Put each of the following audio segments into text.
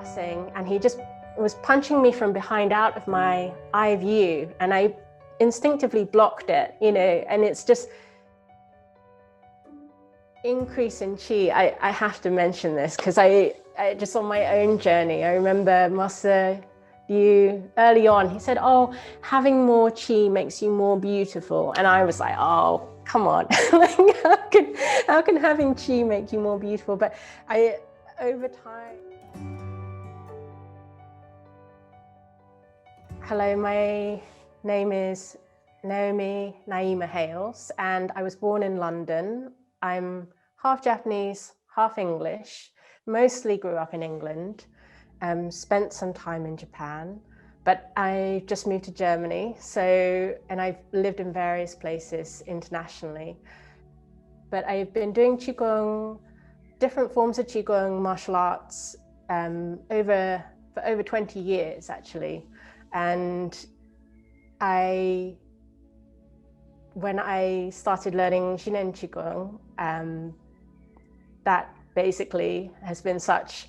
passing and he just was punching me from behind out of my eye view, and I instinctively blocked it, and it's just increase in Qi. I have to mention this because I just on my own journey, I remember Master Yu early on, he said, oh, having more Qi makes you more beautiful. And I was like, oh, come on. Like, how can having Qi make you more beautiful? But over time. Hello, my name is Naomi Hales, and I was born in London. I'm half Japanese, half English, mostly grew up in England, spent some time in Japan, but I just moved to Germany. And I've lived in various places internationally. But I've been doing Qigong, different forms of Qigong, martial arts, for over 20 years, actually. And when I started learning Zhineng Qigong, that basically has been such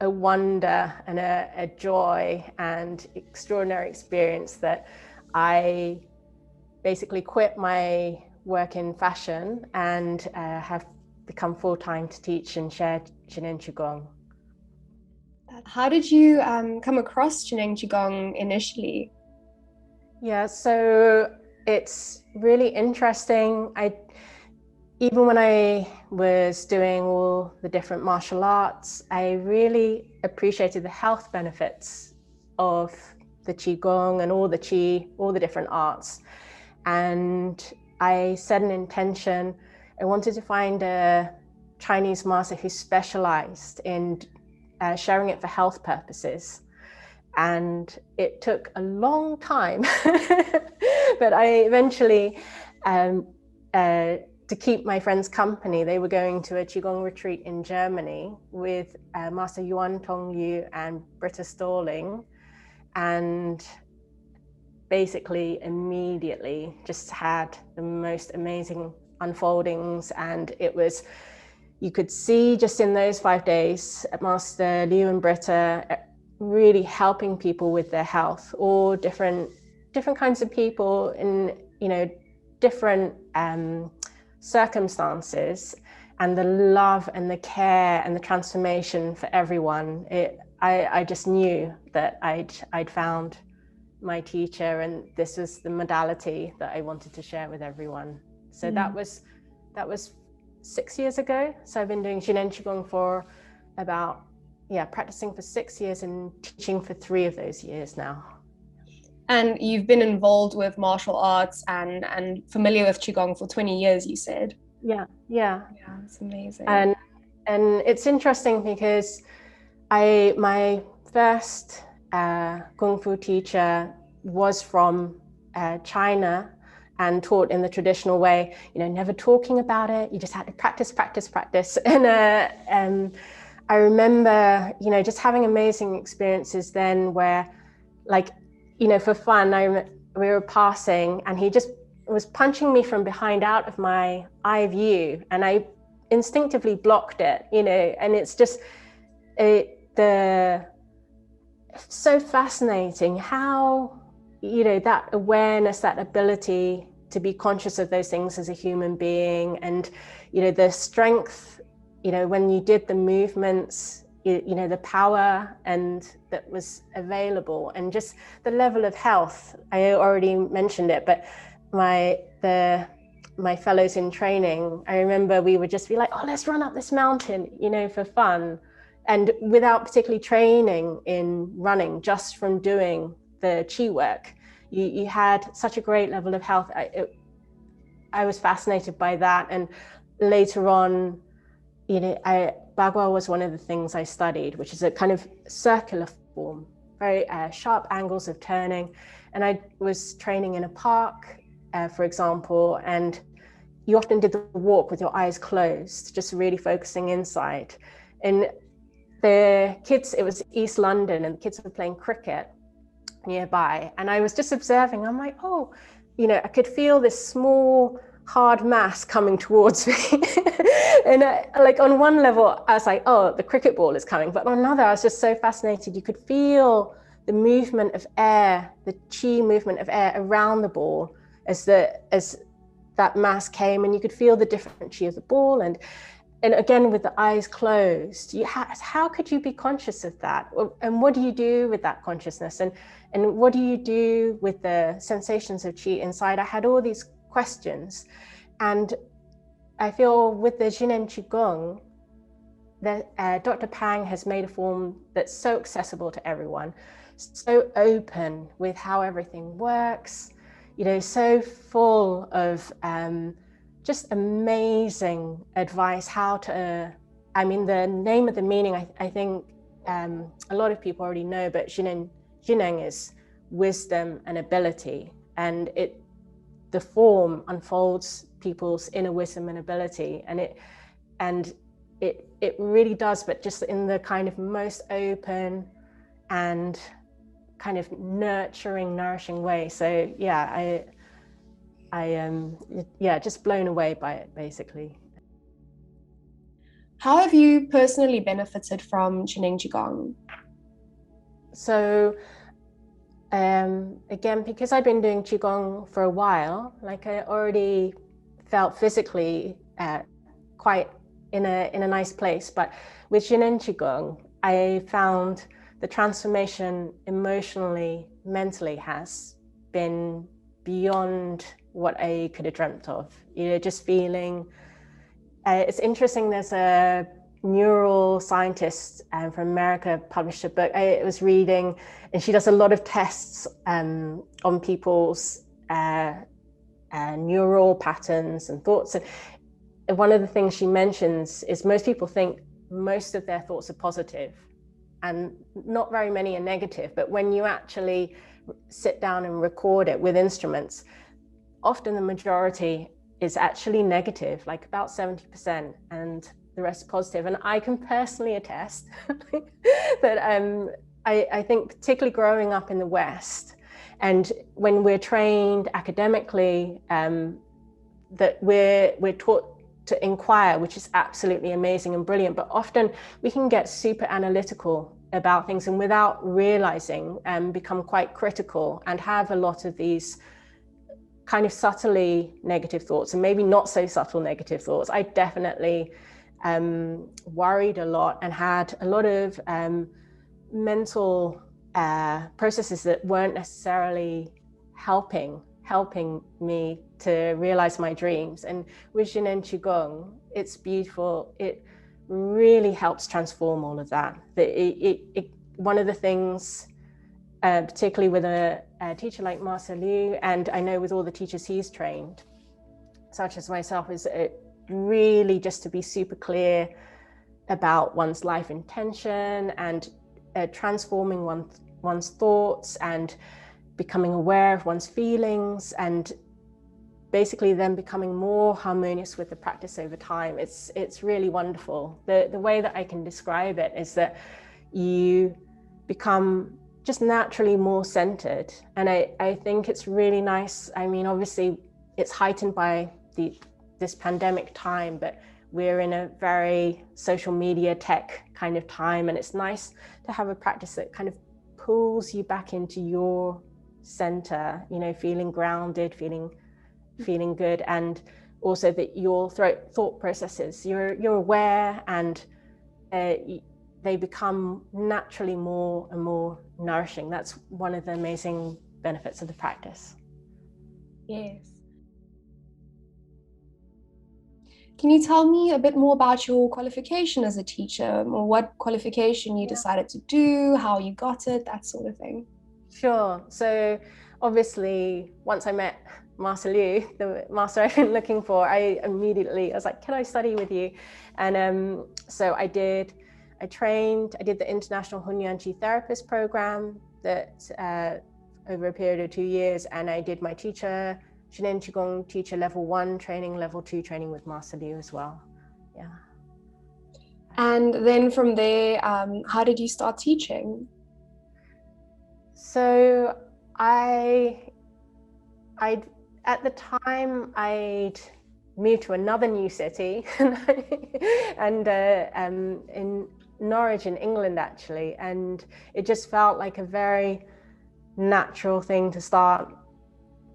a wonder and a joy and extraordinary experience that I basically quit my work in fashion and have become full-time to teach and share Zhineng Qigong. How did you come across Zhineng Qigong initially? Yeah, so it's really interesting. Even when I was doing all the different martial arts, I really appreciated the health benefits of the Qigong and all the Qi, all the different arts. And I set an intention. I wanted to find a Chinese master who specialized in sharing it for health purposes. And it took a long time, but I eventually, to keep my friends company, they were going to a Qigong retreat in Germany with Master Yuantong and Britta Stalling, and basically immediately just had the most amazing unfoldings. And it was, you could see just in those 5 days, Master Liu and Britta really helping people with their health, or different kinds of people in different circumstances, and the love and the care and the transformation for everyone. I just knew that I'd found my teacher, and this was the modality that I wanted to share with everyone. So that was 6 years ago. So I've been doing Zhineng Qigong for about, practicing for 6 years and teaching for 3 of those years now. And you've been involved with martial arts and familiar with Qigong for 20 years, you said? Yeah. It's amazing. And it's interesting because my first Kung Fu teacher was from China and taught in the traditional way, never talking about it. You just had to practice. And I remember, just having amazing experiences then where, for fun, we were passing and he just was punching me from behind out of my eye view, and I instinctively blocked it, and it's just so fascinating how, that awareness, that ability to be conscious of those things as a human being, and, the strength, when you did the movements, the power and that was available, and just the level of health. I already mentioned it, but my fellows in training, I remember we would just be like, oh, let's run up this mountain, for fun. And without particularly training in running, just from doing the Qi work, you had such a great level of health. I was fascinated by that. And later on, Bagua was one of the things I studied, which is a kind of circular form, very sharp angles of turning. And I was training in a park, for example, and you often did the walk with your eyes closed, just really focusing inside. And the kids, it was East London, and the kids were playing cricket nearby. And I was just observing, I'm like, oh, I could feel this small hard mass coming towards me. And like on one level, I was like, oh, the cricket ball is coming. But on another, I was just so fascinated. You could feel the movement of air, the chi movement of air around the ball as that mass came, and you could feel the different chi of the ball. And again, with the eyes closed, how could you be conscious of that? And what do you do with that consciousness? And what do you do with the sensations of chi inside? I had all these questions. And I feel with the Zhineng Qigong, that Dr. Pang has made a form that's so accessible to everyone, so open with how everything works, so full of just amazing advice how to, the name of the meaning, I think a lot of people already know, but Zhineng is wisdom and ability, and the form unfolds people's inner wisdom and ability, and it really does, but just in the kind of most open and kind of nourishing way. So yeah, I am just blown away by it, basically. How have you personally benefited from Zhineng Qigong? So again, because I've been doing Qigong for a while, like I already felt physically quite in a nice place. But with Zhineng Qigong, I found the transformation emotionally, mentally has been beyond what I could have dreamt of. Just feeling, it's interesting, there's a neuroscientist from America published a book I was reading, and she does a lot of tests on people's neural patterns and thoughts. And one of the things she mentions is most people think most of their thoughts are positive and not very many are negative. But when you actually sit down and record it with instruments, often the majority is actually negative, like about 70%, and the rest positive. And I can personally attest that I think particularly growing up in the West, and when we're trained academically, that we're taught to inquire, which is absolutely amazing and brilliant, but often we can get super analytical about things, and without realizing, become quite critical and have a lot of these kind of subtly negative thoughts, and maybe not so subtle negative thoughts. I definitely worried a lot and had a lot of mental processes that weren't necessarily helping me to realize my dreams. And with Zhineng Qigong, it's beautiful. It really helps transform all of that. One of the things, particularly with a teacher like Master Liu, and I know with all the teachers he's trained, such as myself, is really just to be super clear about one's life intention and transforming one's thoughts and becoming aware of one's feelings, and basically then becoming more harmonious with the practice over time. It's really wonderful. The way that I can describe it is that you become just naturally more centered. And I think it's really nice. I mean, obviously it's heightened by this pandemic time, but we're in a very social media tech kind of time, and it's nice to have a practice that kind of pulls you back into your center, feeling grounded, feeling good, and also that your thought processes, you're aware, and they become naturally more and more nourishing. That's one of the amazing benefits of the practice. Yes. Can you tell me a bit more about your qualification as a teacher, or what qualification you decided to do, how you got it, that sort of thing? Sure. So obviously, once I met Master Liu, the master I've been looking for, I was like, can I study with you? And so I did. I did the International Hunyuan Qi Therapist program that over a period of 2 years, and I did my Zhineng Qigong teacher level 1 training, level 2 training with Master Liu as well. Yeah. And then from there, how did you start teaching? So at the time, I'd moved to another new city and in Norwich in England actually, and it just felt like a very natural thing to start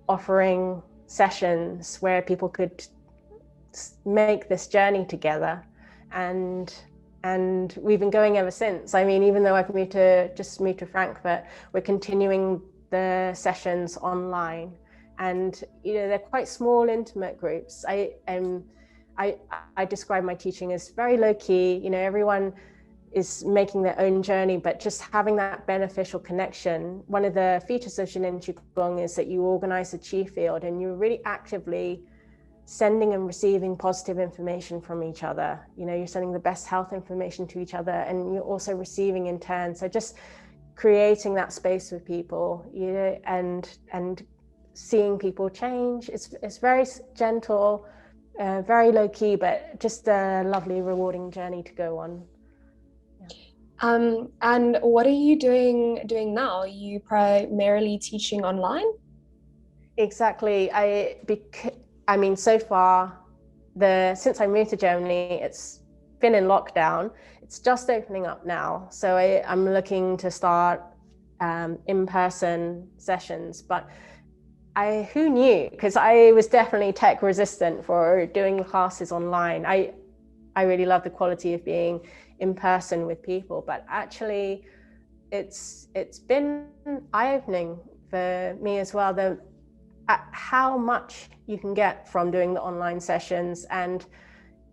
offering sessions where people could make this journey together, and we've been going ever since. I mean, even though I've moved to Frankfurt, we're continuing the sessions online, and they're quite small, intimate groups. I describe my teaching as very low key. Everyone is making their own journey, but just having that beneficial connection. One of the features of Zhineng Qigong is that you organize a Qi field, and you're really actively sending and receiving positive information from each other. You're sending the best health information to each other, and you're also receiving in turn. So just creating that space with people, and seeing people change. It's very gentle, very low key, but just a lovely, rewarding journey to go on. And what are you doing now? Are you primarily teaching online? Exactly. I mean, so far, since I moved to Germany, it's been in lockdown. It's just opening up now. So I'm looking to start in-person sessions, but who knew? Because I was definitely tech resistant for doing classes online. I really love the quality of being in person with people, but actually it's been eye-opening for me as well, how much you can get from doing the online sessions, and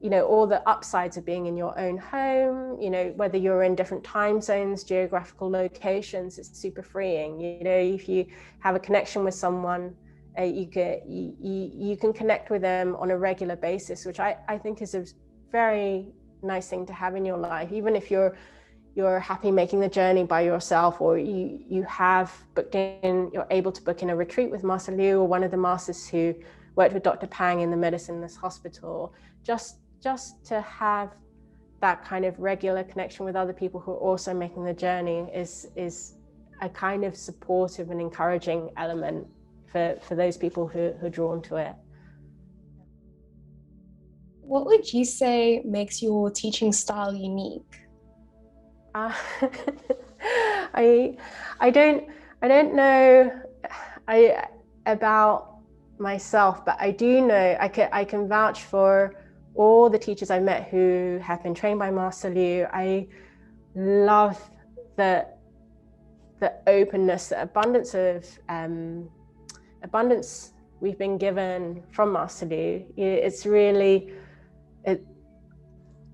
all the upsides of being in your own home, whether you're in different time zones, geographical locations. It's super freeing. If you have a connection with someone, you can connect with them on a regular basis, which I think is a very nice thing to have in your life. Even if you're happy making the journey by yourself, or you're able to book in a retreat with Master Liu, or one of the masters who worked with Dr. Pang in the medicine in this hospital, just to have that kind of regular connection with other people who are also making the journey is a kind of supportive and encouraging element for those people who are drawn to it. What would you say makes your teaching style unique? I don't know about myself, but I do know I can vouch for all the teachers I met who have been trained by Master Liu. I love the openness, the abundance we've been given from Master Liu. It's really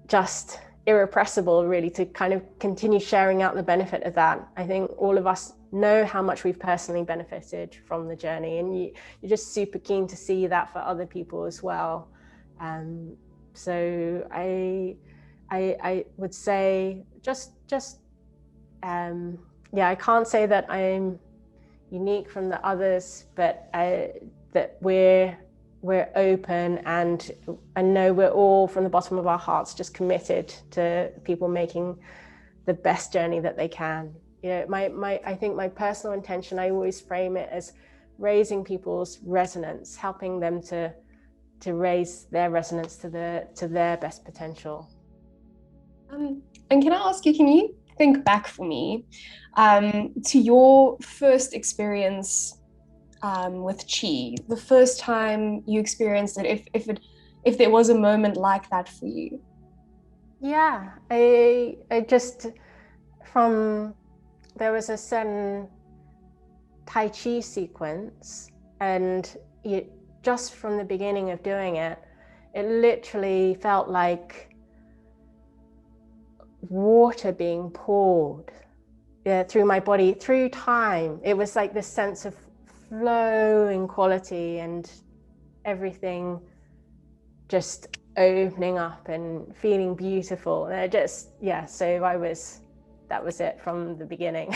just irrepressible, really, to kind of continue sharing out the benefit of that. I think all of us know how much we've personally benefited from the journey, and you're just super keen to see that for other people as well. So I would say I can't say that I'm unique from the others, but that we're open, and I know we're all, from the bottom of our hearts, just committed to people making the best journey that they can. I think my personal intention, I always frame it as raising people's resonance, helping them to raise their resonance to their best potential. And can I ask you, can you think back for me to your first experience with Qi, the first time you experienced it, if there was a moment like that for you? Yeah, there was a certain Tai Chi sequence, and just from the beginning of doing it, it literally felt like water being poured through my body, through time. It was like this sense of flowing quality, and everything just opening up and feeling beautiful. And so that was it from the beginning.